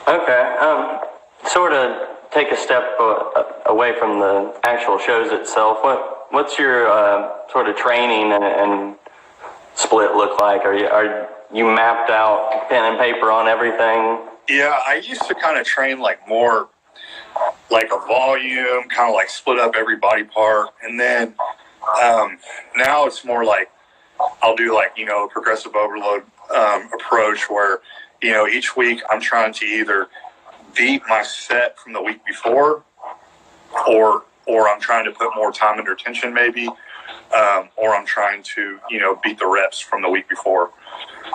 Okay. Sort of take a step away from the actual shows itself. What's your sort of training and split look like? Are you mapped out pen and paper on everything? Yeah, I used to kind of train like more like a volume, kind of like split up every body part, and then now it's more like I'll do like a progressive overload approach where each week I'm trying to either beat my set from the week before, or I'm trying to put more time under tension maybe, or I'm trying to beat the reps from the week before.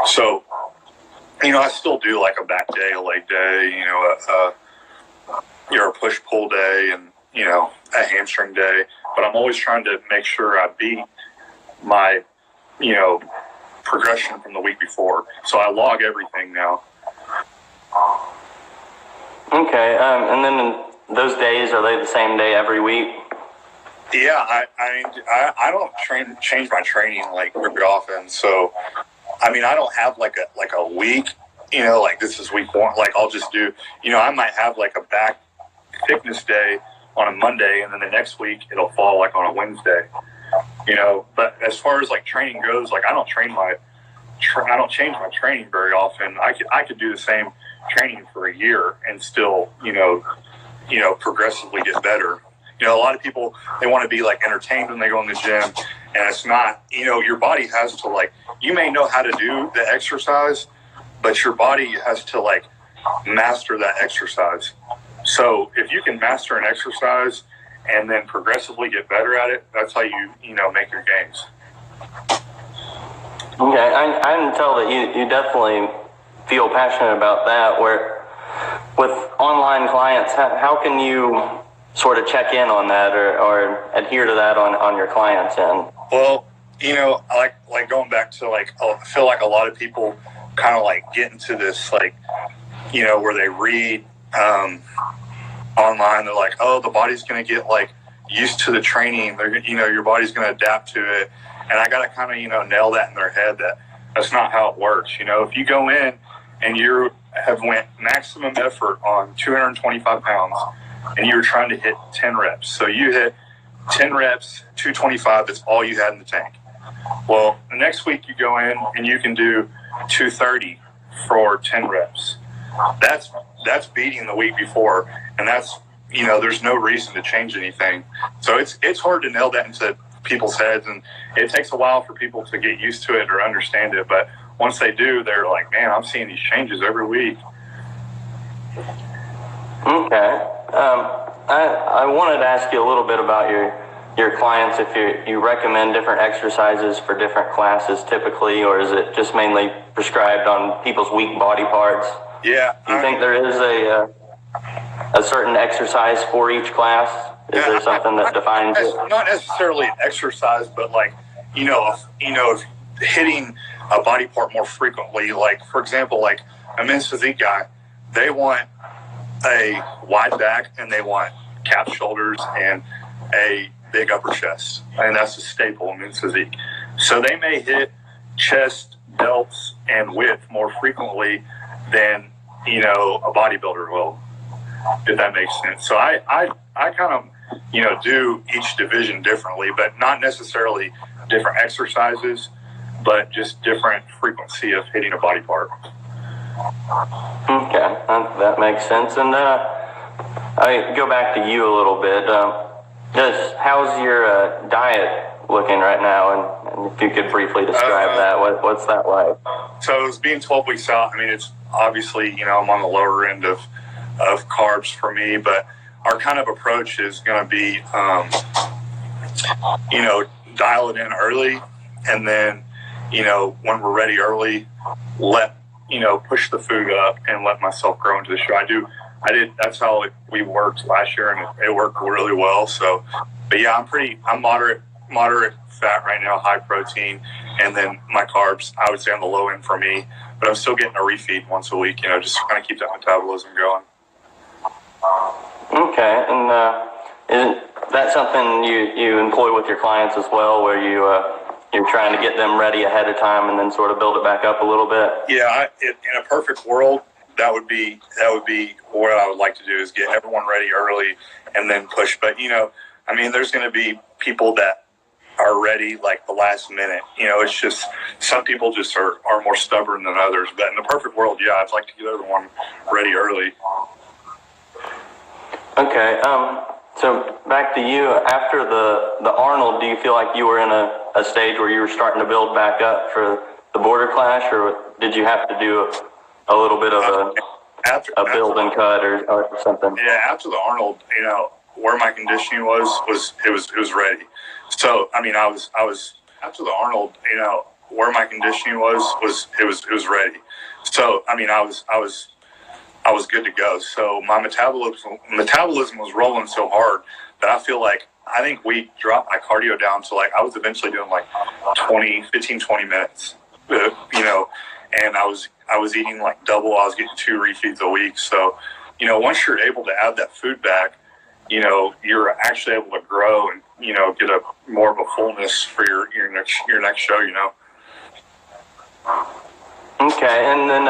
So I still do like a back day, a leg day, a push pull day, and a hamstring day. But I'm always trying to make sure I beat my progression from the week before. So I log everything now. Okay, and then those days, are they the same day every week? Yeah, I don't change my training like very often. So I don't have like a week. Like this is week one. Like I'll just do. I might have like a back fitness day on a Monday, and then the next week it'll fall like on a Wednesday. But as far as like training goes, like I don't change my training very often. I could do the same training for a year and still progressively get better. A lot of people, they want to be like entertained when they go in the gym, and it's not. Your body has to like, you may know how to do the exercise, but your body has to like master that exercise. So if you can master an exercise and then progressively get better at it, that's how you make your gains. Okay, I can tell that you definitely feel passionate about that. Where with online clients, how can you sort of check in on that or adhere to that on your clients' end? Well, I like going back to like, I feel like a lot of people kind of like get into this like, where they read online, they're like, oh, the body's going to get like used to the training. They're, your body's going to adapt to it. And I got to kind of, nail that in their head that that's not how it works. If you go in and you have went maximum effort on 225 pounds and you're trying to hit 10 reps. So you hit 10 reps, 225, that's all you had in the tank. Well, the next week you go in and you can do 230 for 10 reps. That's beating the week before, and that's, there's no reason to change anything. So it's hard to nail that into people's heads, and it takes a while for people to get used to it or understand it. But once they do, they're like, man, I'm seeing these changes every week. Okay. I wanted to ask you a little bit about your clients, if you recommend different exercises for different classes typically, or is it just mainly prescribed on people's weak body parts? Yeah. Do you think there is a certain exercise for each class? Is there something that defines it? Not necessarily an exercise, but like, hitting a body part more frequently. Like, for example, like a men's physique guy, they want a wide back and they want cap shoulders and a big upper chest. And that's a staple in men's physique. So they may hit chest, delts, and width more frequently than, a bodybuilder will, if that makes sense. So I kind of, do each division differently, but not necessarily different exercises, but just different frequency of hitting a body part. Okay, that makes sense. And I go back to you a little bit. How's your diet looking right now? And if you could briefly describe that, what's that like? So it's being 12 weeks out. It's obviously, I'm on the lower end of carbs for me, but our kind of approach is going to be, dial it in early, and then, when we're ready early, push the food up and let myself grow into the show. That's how we worked last year, and it worked really well. So, but yeah, I'm moderate fat right now, high protein, and then my carbs, I would say on the low end for me, but I'm still getting a refeed once a week, just to kind of keep that metabolism going. Okay, and is that something you employ with your clients as well, where you're trying to get them ready ahead of time and then sort of build it back up a little bit? Yeah, in a perfect world, that would be what I would like to do, is get everyone ready early and then push. But, I mean, there's going to be people that are ready like the last minute. It's just some people just are more stubborn than others. But in the perfect world, yeah, I'd like to get everyone ready early. Okay. So back to you. After the Arnold, do you feel like you were in a stage where you were starting to build back up for the Border Clash, or did you have to do a little bit of a build and cut or something? Yeah, after the Arnold, where my conditioning was ready. So I mean, I was after the Arnold, where my conditioning was ready. So I mean, I was good to go. So my metabolism was rolling so hard that I think we dropped my cardio down to I was eventually doing 15-20 minutes, and I was eating double. I was getting 2 refeeds a week. So, once you're able to add that food back, you're actually able to grow and, get a more of a fullness for your next show, Okay, and then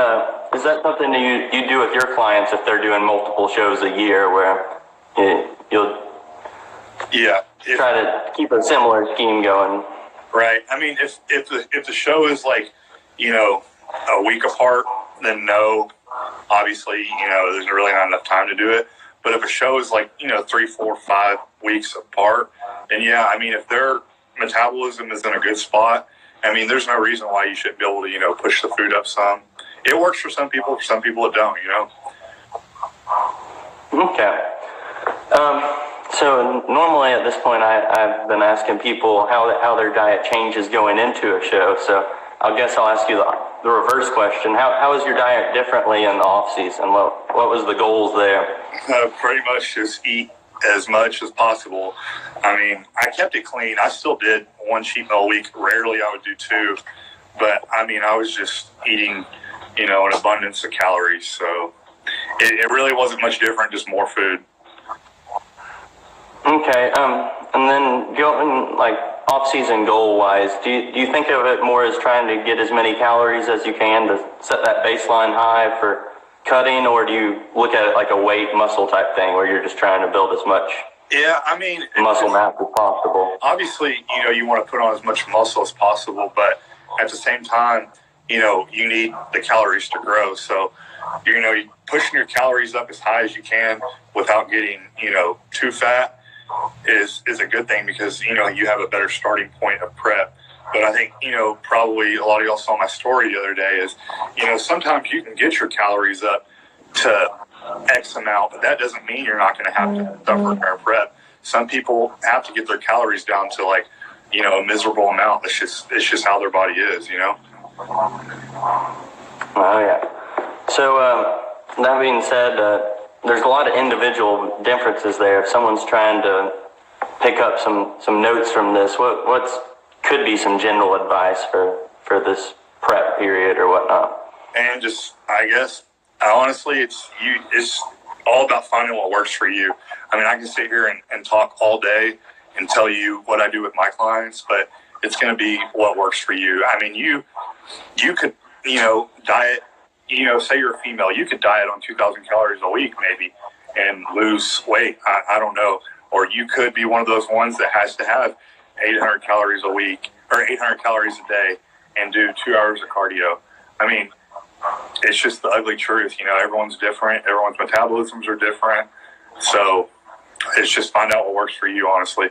is that something that you do with your clients if they're doing multiple shows a year, where you'll try to keep a similar scheme going? Right. I mean, if the show is a week apart, then no, obviously, there's really not enough time to do it. But if a show is 3, 4, 5 weeks apart, then yeah, I mean, if their metabolism is in a good spot, I mean, there's no reason why you shouldn't be able to, push the food up some. It works for some people it don't, Okay. So normally at this point, I've been asking people how their diet changes going into a show. So I guess I'll ask you the reverse question. How is your diet differently in the off season? What was the goals there? Pretty much just eat as much as possible. I mean, I kept it clean. I still did 1 cheat meal a week. Rarely I would do 2. But, I mean, I was just eating, an abundance of calories. So it really wasn't much different, just more food. Okay. And then going, off-season goal-wise, do you think of it more as trying to get as many calories as you can to set that baseline high for cutting, or do you look at it like a weight muscle type thing where you're just trying to build as much muscle mass as possible? Obviously, you want to put on as much muscle as possible, but at the same time, you need the calories to grow. So, you're pushing your calories up as high as you can without getting, too fat is a good thing, because, you have a better starting point of prep. But I think, probably a lot of y'all saw my story the other day is, sometimes you can get your calories up to X amount, but that doesn't mean you're not going to have to suffer during prep. Some people have to get their calories down to a miserable amount. It's just how their body is, Oh, yeah. So, that being said, there's a lot of individual differences there. If someone's trying to pick up some notes from this, what's could be some general advice for this prep period or whatnot? And just, I guess, honestly, it's all about finding what works for you. I mean, I can sit here and talk all day and tell you what I do with my clients, but it's going to be what works for you. I mean, you could, diet, say you're a female, you could diet on 2,000 calories a week maybe and lose weight. I don't know. Or you could be one of those ones that has to have 800 calories a week or 800 calories a day and do 2 hours of cardio. I mean, it's just the ugly truth. Everyone's different. Everyone's metabolisms are different. So it's just find out what works for you, honestly.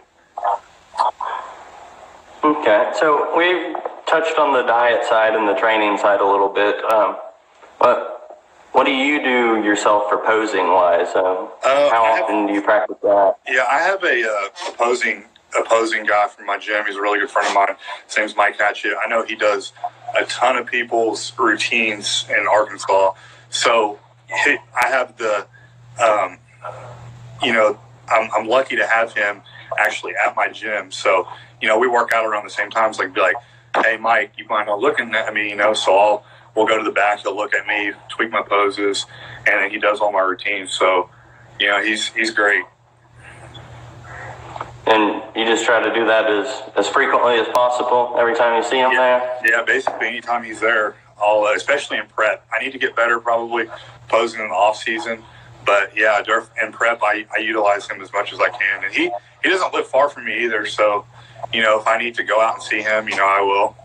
Okay. So we've touched on the diet side and the training side a little bit. But what do you do yourself for posing wise? How often do you practice that? Yeah, I have a opposing guy from my gym. He's a really good friend of mine. His name's Mike Hatchett. I know he does a ton of people's routines in Arkansas. So I have I'm lucky to have him actually at my gym. So, we work out around the same times. Be like, hey, Mike, you mind not looking at me, so we'll go to the back. He'll look at me, tweak my poses, and then he does all my routines. So, he's great. And you just try to do that as frequently as possible every time you see him there? Yeah, basically anytime he's there, I'll especially in prep. I need to get better probably posing in the off season. But yeah, in prep, I utilize him as much as I can. And he doesn't live far from me either. So, if I need to go out and see him, I will.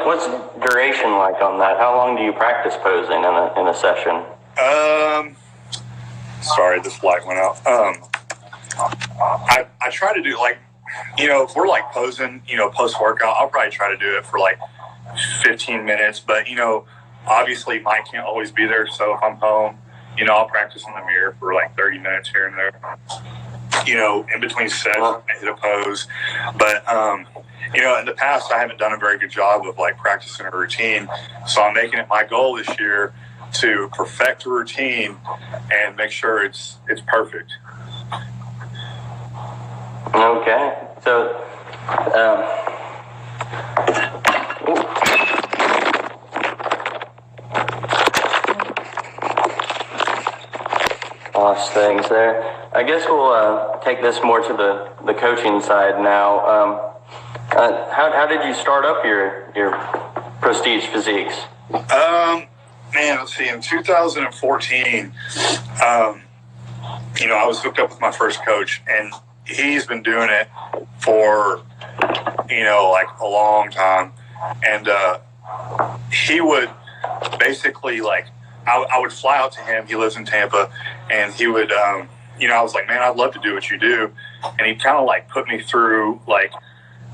What's duration like on that? How long do you practice posing in a session? Sorry, this light went out. I try to do if we're posing, post workout, I'll probably try to do it for 15 minutes. But obviously Mike can't always be there. So if I'm home, I'll practice in the mirror for 30 minutes here and there. In between sets, I hit a pose. But in the past, I haven't done a very good job of practicing a routine. So I'm making it my goal this year to perfect the routine and make sure it's perfect. Okay. So, lost things there. I guess we'll take this more to the coaching side now. How did you start up your Prestige Physiques? Let's see. In 2014, I was hooked up with my first coach, and he's been doing it for, a long time. And he would basically, I would fly out to him. He lives in Tampa, and he would, I was like, man, I'd love to do what you do. And he kind of put me through,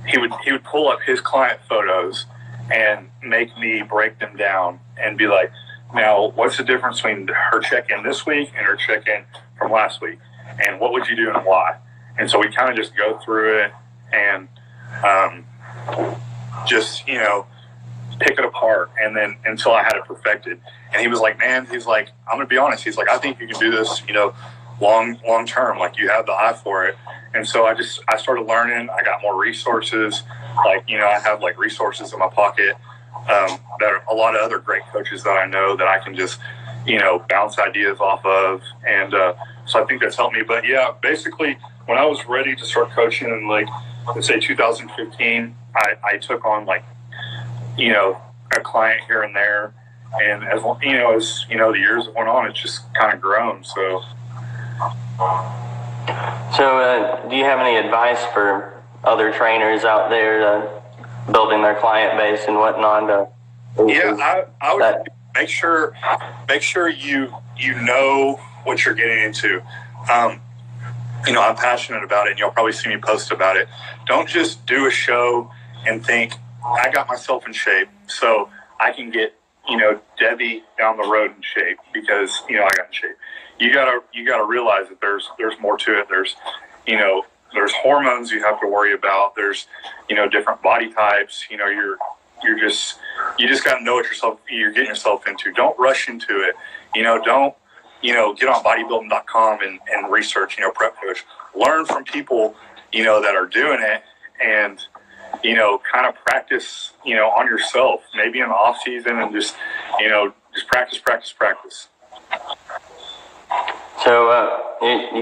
he would pull up his client photos and make me break them down and be like, now, what's the difference between her check-in this week and her check-in from last week? And what would you do and why? And so we kind of just go through it and just, pick it apart, and then until I had it perfected. And he was like, man, he's like, I'm going to be honest. He's like, I think you can do this, long term. You have the eye for it. And so I started learning. I got more resources. I have resources in my pocket that are a lot of other great coaches that I know that I can just, bounce ideas off of. And so I think that's helped me. But yeah, basically when I was ready to start coaching in let's say 2015, I took on a client here and there. And as the years have went on, it's just kind of grown. So do you have any advice for other trainers out there building their client base and whatnot? I would make sure you know what you're getting into. I'm passionate about it, and you'll probably see me post about it. Don't just do a show and think, I got myself in shape, so I can get Debbie down the road in shape because I got in shape. You gotta realize that there's more to it. There's there's hormones you have to worry about. There's different body types. You just gotta know what you're getting yourself into. Don't rush into it. Don't get on bodybuilding.com and research prep coach. Learn from people that are doing it, and kind of practice on yourself, maybe in the off season, and just practice. So you